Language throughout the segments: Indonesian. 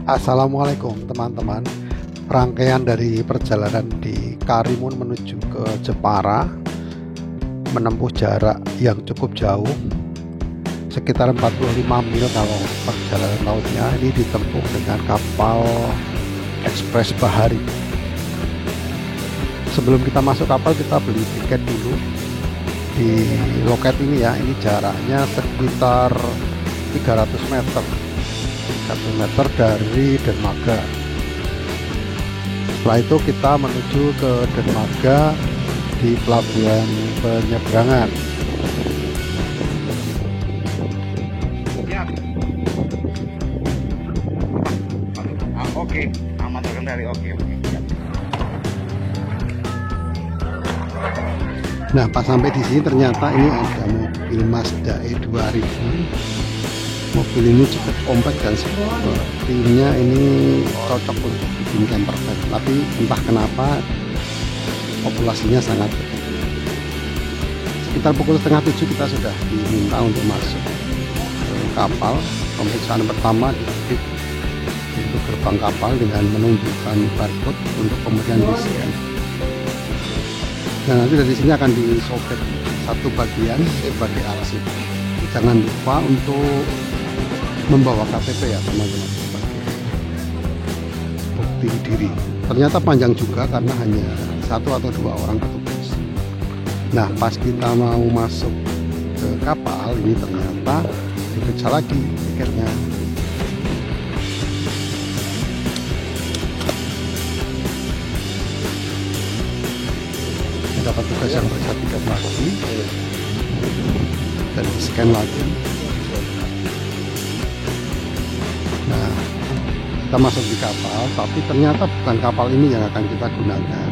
Assalamualaikum teman-teman. Rangkaian dari perjalanan di Karimun menuju ke Jepara menempuh jarak yang cukup jauh, sekitar 45 mil kalau perjalanan lautnya. Ini ditempuh dengan kapal ekspres bahari. Sebelum kita masuk kapal, kita beli tiket dulu di loket ini ya. Ini jaraknya sekitar 300 meter dari Dermaga. Setelah itu kita menuju ke Dermaga di pelabuhan penyeberangan. Oke, aman terkendali. Oke. Nah, pas sampai di sini ternyata ini ada mobil Mazda E2000. Mobil ini cukup kompak dan sepertinya ini cocok untuk bikin camper van. Tapi entah kenapa populasinya sangat kecil. Sekitar pukul 6:30 kita sudah diminta untuk masuk ke kapal. Pemeriksaan pertama di pintu gerbang kapal dengan menunjukkan barcode untuk kemudian di-scan. Dan nanti dari sini akan disobek satu bagian sebagai arsip. Jangan lupa untuk membawa KTP ya teman-teman sebagai bukti diri. Ternyata panjang juga karena hanya 1 atau 2 orang petugas. Nah, pas kita mau masuk ke kapal ini ternyata diperiksa lagi tiketnya. Dapat tugas yang periksa tiket lagi dan di scan lagi. Nah, kita masuk di kapal, tapi ternyata bukan kapal ini yang akan kita gunakan.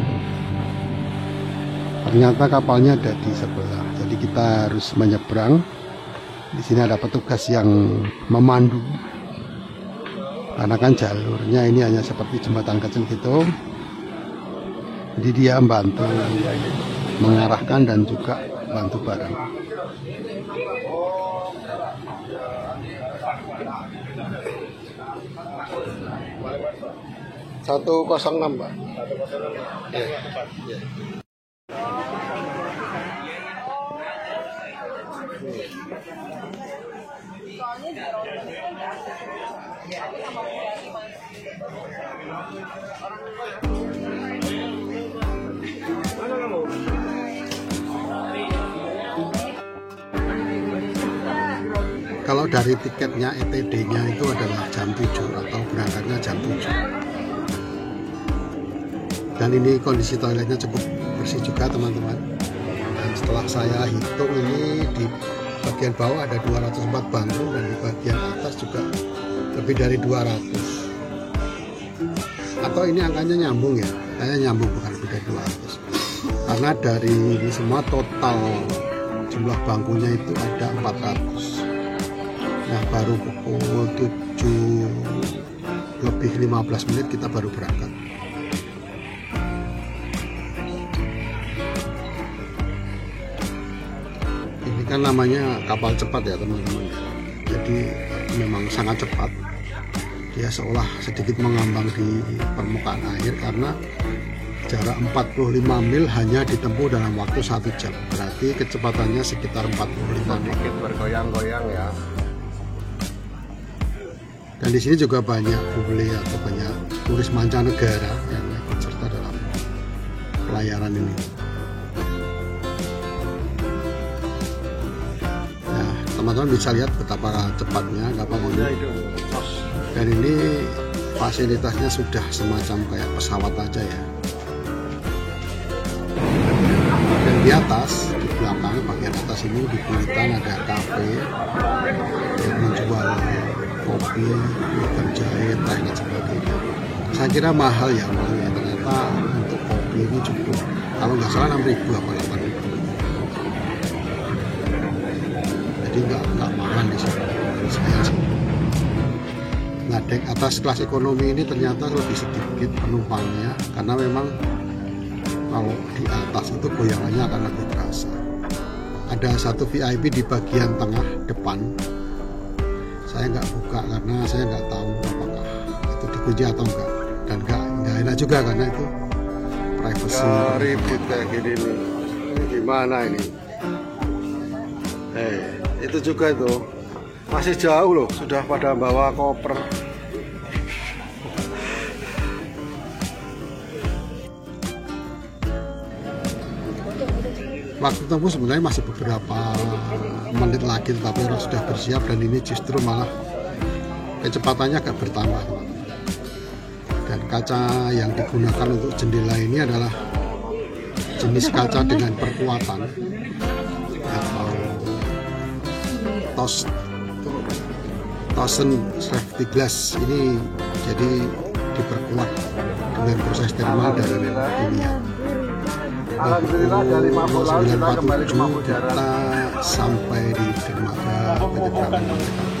Ternyata kapalnya ada di sebelah, jadi kita harus menyeberang. Di sini ada petugas yang memandu, karena kan jalurnya ini hanya seperti jembatan kecil gitu. Jadi dia membantu mengarahkan dan juga bantu barang. 106 Pak. Ya. Kalau dari tiketnya ETD-nya itu adalah jam 7 atau berangkatnya jam 7. Dan ini kondisi toiletnya cukup bersih juga teman-teman. Dan setelah saya hitung ini di bagian bawah ada 204 bangku dan di bagian atas juga lebih dari 200. Atau ini angkanya nyambung ya? Kayaknya nyambung, bukan lebih dari 200. Karena dari ini semua total jumlah bangkunya itu ada 400. Nah, baru pukul 7 lebih 15 menit kita baru berangkat. Ini kan namanya kapal cepat ya teman-teman. Jadi memang sangat cepat. Dia seolah sedikit mengambang di permukaan air karena jarak 45 mil hanya ditempuh dalam waktu 1 jam. Berarti kecepatannya sekitar 45 mil. Sedikit bergoyang-goyang ya. Dan di sini juga banyak bule atau banyak turis mancanegara yang ikut serta dalam pelayaran ini. Nah, teman-teman bisa lihat betapa cepatnya kapal ini. Dan ini fasilitasnya sudah semacam kayak pesawat aja ya. Dan di atas, di belakang bagian atas ini di Kulitan ada kafe yang menjual kopi, terjahit, teh dan sebagainya. Saya kira mahal ya, ternyata untuk kopi ini cukup, kalau nggak salah 6.000 apa 8.000. Jadi nggak mahal di sini menurut saya sih. Nah, dek atas kelas ekonomi ini ternyata lebih sedikit penumpangnya karena memang kalau di atas itu goyangannya akan lebih terasa. Ada satu VIP di bagian tengah depan. Saya nggak buka karena saya nggak tahu apakah itu kunci atau enggak, dan enggak enak juga karena itu privacy. Ribut kayak gini nih, gimana ini? Itu juga itu masih jauh loh, sudah pada bawa koper. Waktu tempuh sebenarnya masih beberapa menit lagi, tetapi orang sudah bersiap dan ini justru malah kecepatannya agak bertambah. Dan kaca yang digunakan untuk jendela ini adalah jenis kaca dengan perkuatan atau Tosen safety glass ini, jadi diperkuat dengan proses thermal dari kimia. Alhamdulillah dari Mabuk Laut kita kembali ke Mabuk Darat. Kita sampai di dermaga penyeberangan Montekarti.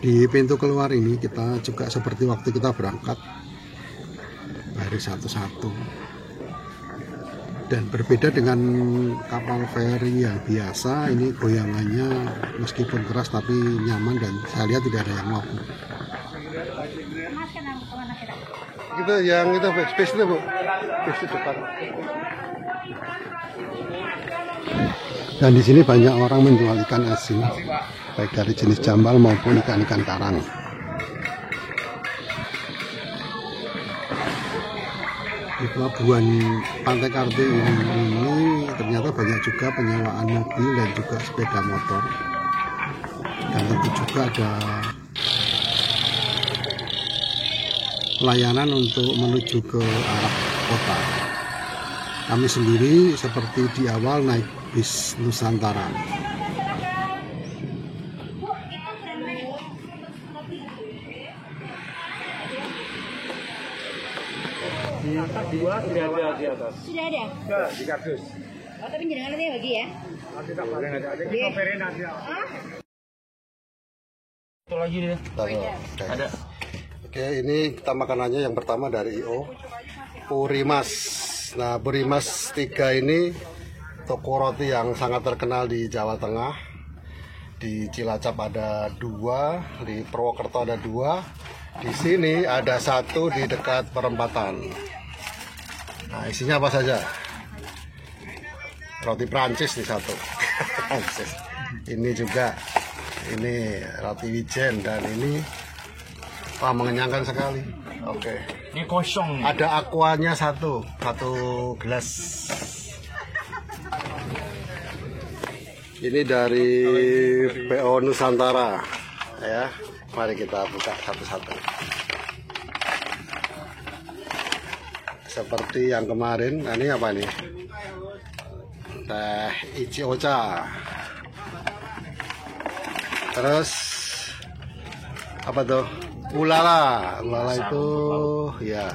Di pintu keluar ini kita juga seperti waktu kita berangkat dari satu-satu. Dan berbeda dengan kapal feri yang biasa, ini goyangannya meskipun keras tapi nyaman dan saya lihat tidak ada yang mampu. Itu yang itu space itu Bu, space di depan. Dan di sini banyak orang menjual ikan asin, baik dari jenis jambal maupun ikan-ikan karang. Di pelabuhan Pantai Karti ini ternyata banyak juga penyewaan mobil dan juga sepeda motor, dan tentu juga ada pelayanan untuk menuju ke arah kota. Kami sendiri seperti di awal naik bis Nusantara. Dua sudah ada di atas. Sudah ada? Sudah, di kardus. Oh, tapi jangan nanti bagi ya? Nanti tak boleh nanti ada koperin nanti. Itu lagi deh. Ada. Oke, ini kita makanannya yang pertama dari IO Purimas. Nah, Purimas 3 ini toko roti yang sangat terkenal di Jawa Tengah. Di Cilacap ada 2, di Purwokerto ada 2, di sini ada 1 di dekat perempatan. Nah, isinya apa saja? Roti Prancis nih 1. Ini juga, ini roti wijen, dan ini mengenyangkan sekali. Oke. Ini kosong. Ada aquanya 1 gelas. Ini dari PO Nusantara, ya. Mari kita buka satu-satu. Seperti yang kemarin, nah ini apa nih? Teh Ichi Ocha. Terus apa tuh? Ulala itu, ya,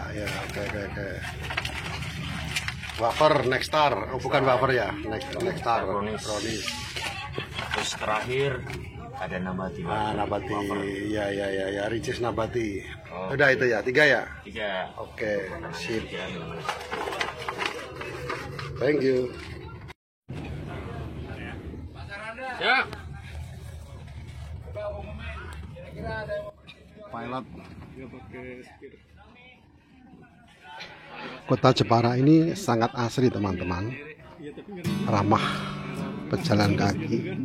oke. Wafer Nextar, oh bukan wafer ya, Nextar, brownies. Terus terakhir ada Nabati. Nabati, ya, Ricis Nabati. Oh, udah itu ya, 3 ya? 3. Oke, sip. Thank you. Ya. Pilot. Kota Jepara ini sangat asri teman-teman, ramah pejalan kaki,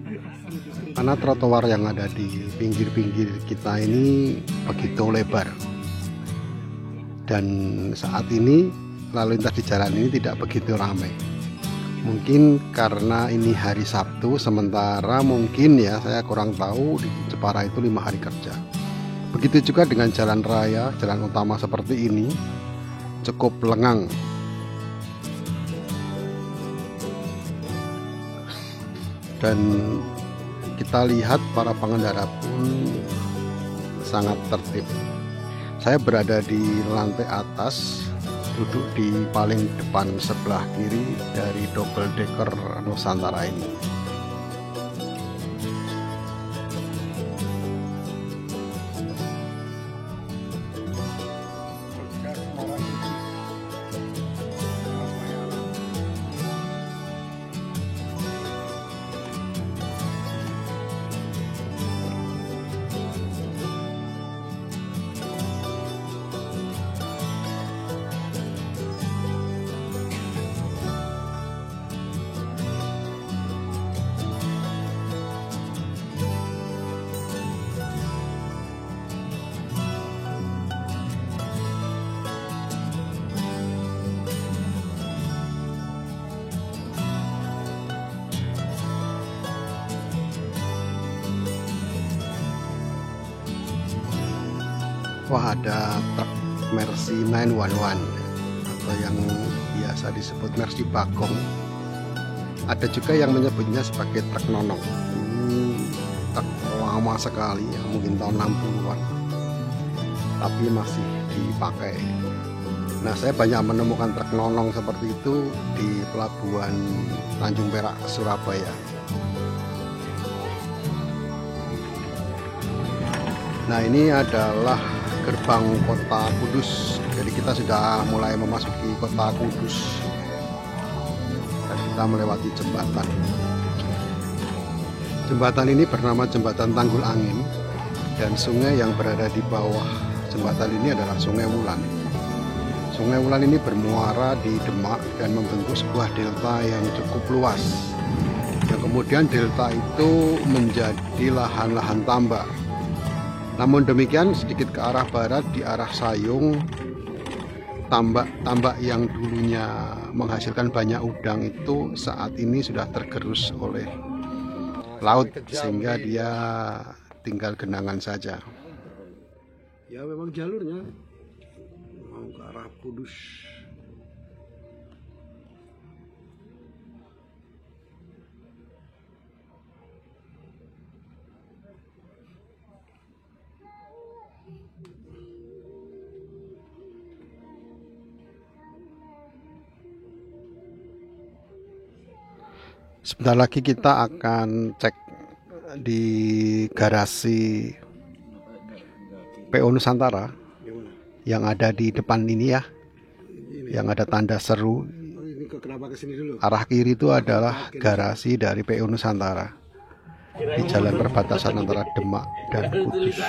karena trotoar yang ada di pinggir-pinggir kita ini begitu lebar. Dan saat ini lalu lintas di jalan ini tidak begitu ramai. Mungkin karena ini hari Sabtu, sementara mungkin ya saya kurang tahu di Jepara itu 5 hari kerja. Begitu juga dengan jalan raya, jalan utama seperti ini cukup lengang. Dan kita lihat para pengendara pun sangat tertib. Saya berada di lantai atas, duduk di paling depan sebelah kiri dari double decker Nusantara ini. Wah, ada truk Mercy 911 atau yang biasa disebut Mercy Bagong. Ada juga yang menyebutnya sebagai truk nonong. Truk lama sekali ya, mungkin tahun 60-an, tapi masih dipakai. Nah, saya banyak menemukan truk nonong seperti itu di pelabuhan Tanjung Perak, Surabaya. Nah, ini adalah gerbang kota Kudus. Jadi kita sudah mulai memasuki kota Kudus dan kita melewati jembatan. Jembatan ini bernama Jembatan Tanggul Angin, dan sungai yang berada di bawah jembatan ini adalah Sungai Wulan. Sungai Wulan ini bermuara di Demak dan membentuk sebuah delta yang cukup luas. Dan kemudian delta itu menjadi lahan-lahan tambak. Namun demikian, sedikit ke arah barat di arah Sayung, tambak-tambak yang dulunya menghasilkan banyak udang itu saat ini sudah tergerus oleh laut, sehingga dia tinggal genangan saja. Ya, memang jalurnya mau ke arah Kudus. Sebentar lagi kita akan cek di garasi PO Nusantara yang ada di depan ini ya, yang ada tanda seru. Arah kiri itu adalah garasi dari PO Nusantara di jalan perbatasan antara Demak dan Kudus.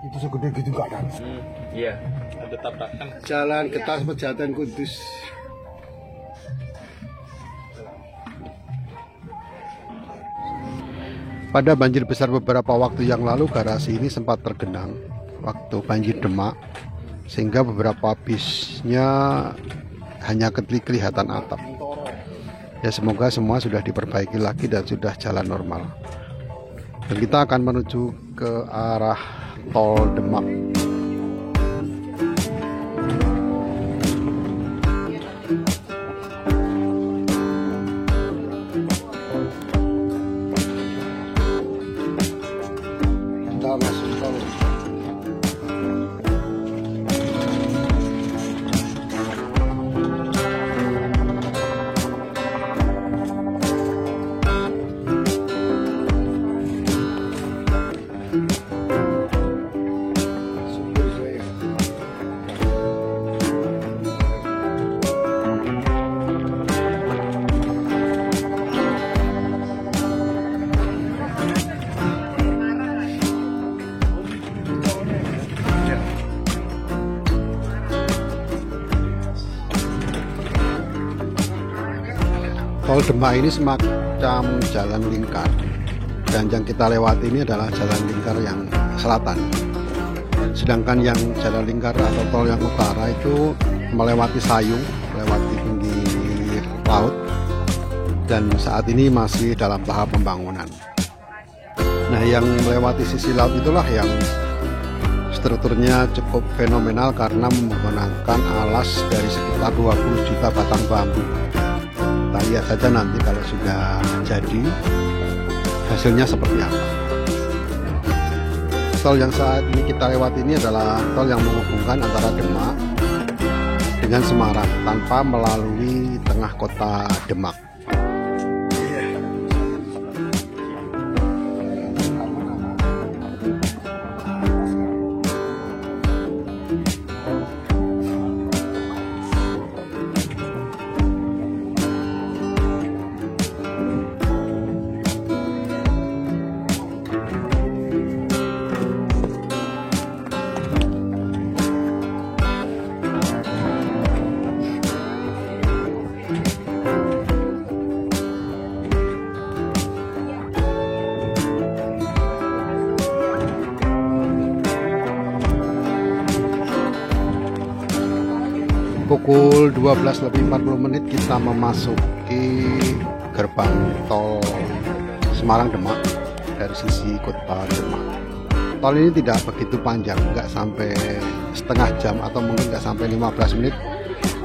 Itu segede gitu enggak kan? Iya, ada tabrakan. Jalan Getas Pejaten Kudus. Pada banjir besar beberapa waktu yang lalu, garasi ini sempat tergenang waktu banjir Demak, sehingga beberapa bisnya hanya kelihatan atap. Ya, semoga semua sudah diperbaiki lagi dan sudah jalan normal. Dan kita akan menuju ke arah tol Demak. Tol Demak ini semacam jalan lingkar, dan yang kita lewati ini adalah jalan lingkar yang selatan. Sedangkan yang jalan lingkar atau tol yang utara itu melewati Sayung, melewati pinggir laut, dan saat ini masih dalam tahap pembangunan. Nah, yang melewati sisi laut itulah yang strukturnya cukup fenomenal karena menggunakan alas dari sekitar 20 juta batang bambu. Kita lihat saja nanti kalau sudah jadi hasilnya seperti apa. Tol yang saat ini kita lewati ini adalah tol yang menghubungkan antara Demak dengan Semarang tanpa melalui tengah kota Demak. Pukul 12:40 kita memasuki gerbang tol Semarang Demak dari sisi kota Demak. tol ini tidak begitu panjang, nggak sampai setengah jam atau mungkin nggak sampai 15 menit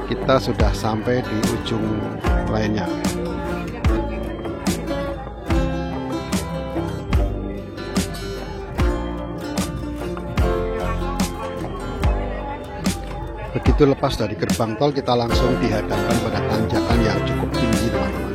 kita sudah sampai di ujung lainnya. Begitu lepas dari gerbang tol, kita langsung dihadapkan pada tanjakan yang cukup tinggi, teman-teman.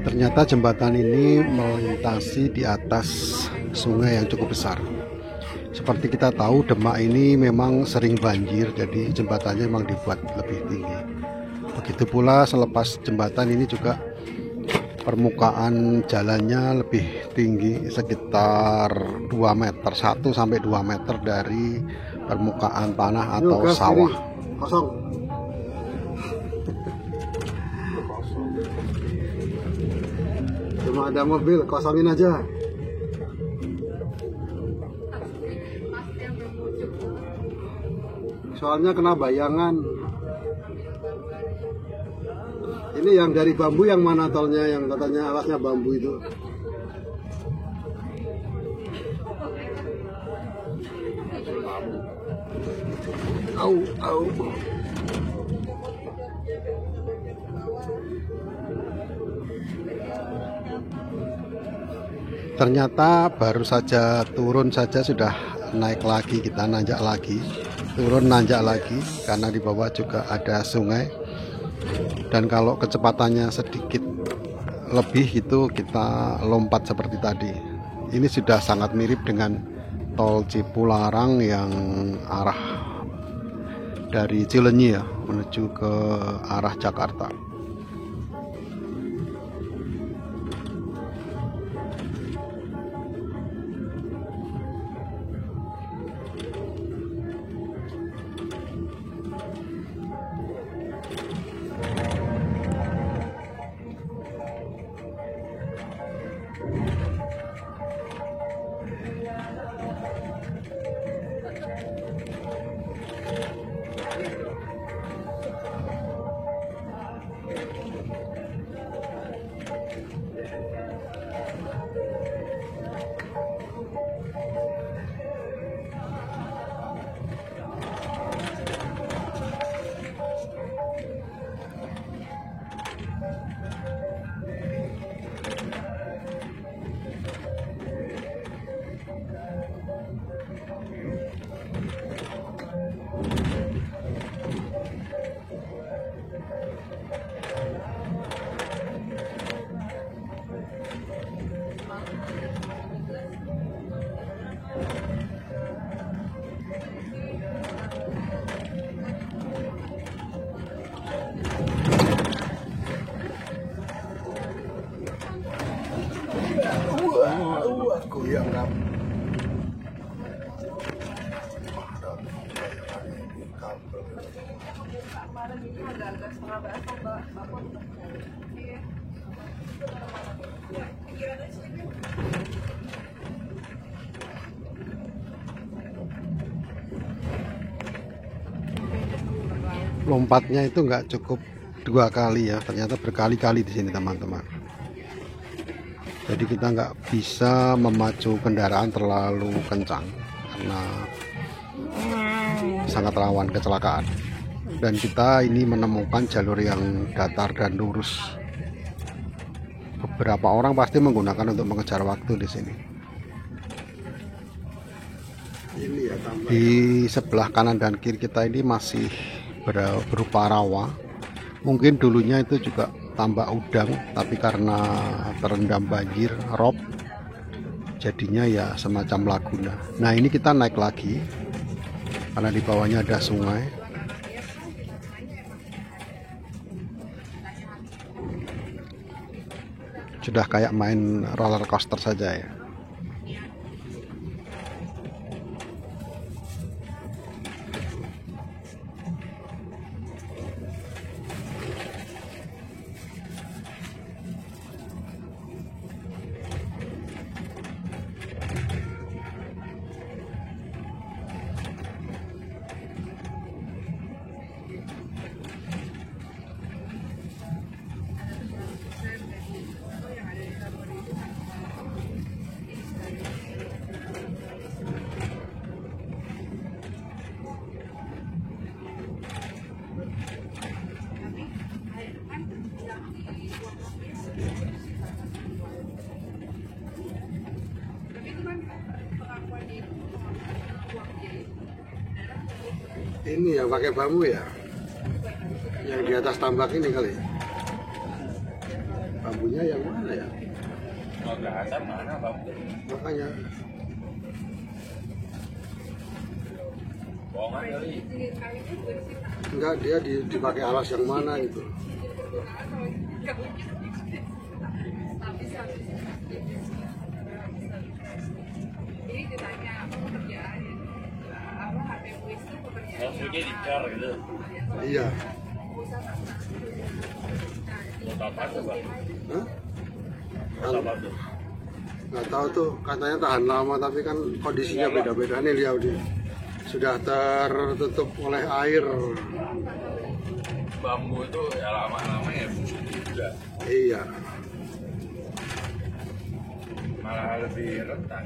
Ternyata jembatan ini melintasi di atas sungai yang cukup besar. Seperti kita tahu, Demak ini memang sering banjir, jadi jembatannya memang dibuat lebih tinggi. Begitu pula selepas jembatan ini juga permukaan jalannya lebih tinggi, sekitar 2 meter, 1 sampai 2 meter dari permukaan tanah atau sawah. Kosong. Cuma ada mobil, kosongin aja. Soalnya kena bayangan. Ini yang dari bambu yang mana tolnya, yang katanya alasnya bambu itu? Au, au. Ternyata baru saja turun saja sudah naik lagi, kita nanjak lagi, turun nanjak lagi, karena di bawah juga ada sungai. Dan kalau kecepatannya sedikit lebih itu kita lompat seperti tadi. Ini sudah sangat mirip dengan tol Cipularang yang arah dari Cileunyi ya, menuju ke arah Jakarta. Goyang kan. Lompatnya itu nggak cukup 2 kali ya, ternyata berkali-kali di sini teman-teman. Jadi kita nggak bisa memacu kendaraan terlalu kencang karena sangat rawan kecelakaan. Dan kita ini menemukan jalur yang datar dan lurus. Beberapa orang pasti menggunakan untuk mengejar waktu di sini. Di sebelah kanan dan kiri kita ini masih berupa rawa. Mungkin dulunya itu juga tambak udang, tapi karena terendam banjir rob, jadinya ya semacam laguna. Nah ini kita naik lagi karena di bawahnya ada sungai. Sudah kayak main roller coaster saja ya. Ini yang pakai bambu ya, yang di atas tambak ini kali. Bambunya yang mana ya? Kalau nggak ada mana bambu? Makanya Bohongan kali. enggak, dia dipakai alas yang mana gitu. Maksudnya dicor gitu. Iya. Buat apa tuh, Bang? Hah? Buat apa tuh? Nggak tahu tuh, katanya tahan lama tapi kan kondisinya beda-beda nih lihat di sudah tertutup oleh air. Bambu itu ya lama-lama ya busuk juga. Iya. Malah lebih rentan.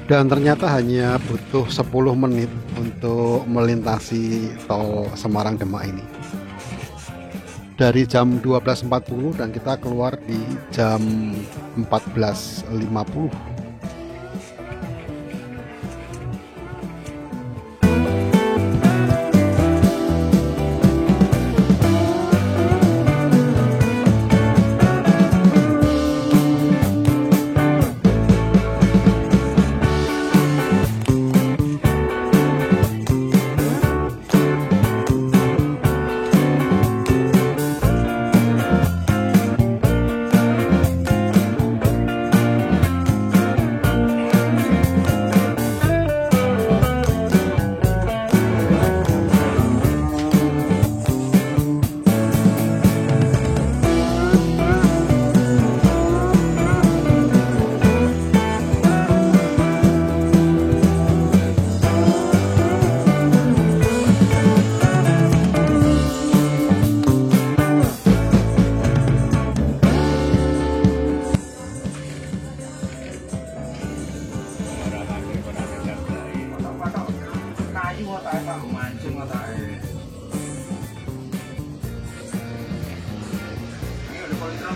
Dan ternyata hanya butuh 10 menit untuk melintasi tol Semarang Demak ini. Dari jam 12.40 dan kita keluar di jam 14.50.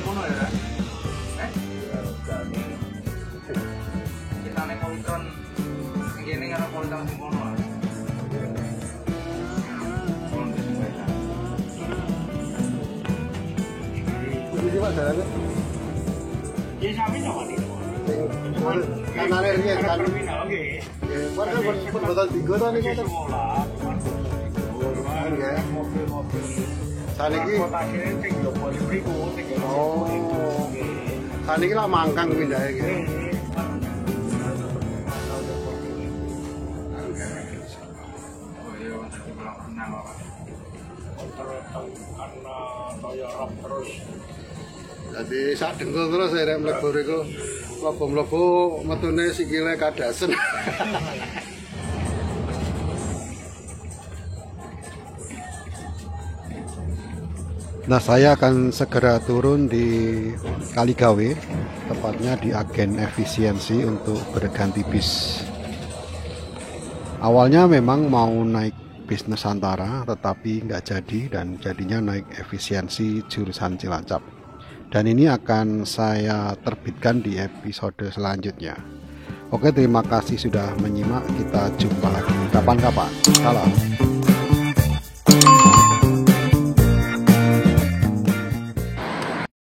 ngono ya. Kita nek poltron ngene karo poltron sing ngono. Ini Pak jalannya. Ya sami sama nih. Kanane riyen kan. Terminal nggih. Warga betul tiga tahun ini kan. Ya. Mobil-mobil. Saniki. Kota kene sing yo polisi mriku sing yo. Oh. Saniki lah mangkang pindahe iki. Jadi sak dengkul terus ya mlebu riku. Mlebu-mlebu metune sikile kadasen. Nah, saya akan segera turun di Kaligawe, tepatnya di agen efisiensi untuk berganti bis. Awalnya memang mau naik bis Nusantara, tetapi nggak jadi dan jadinya naik efisiensi jurusan Cilacap. Dan ini akan saya terbitkan di episode selanjutnya. Oke, terima kasih sudah menyimak. Kita jumpa lagi kapan-kapan. Salam.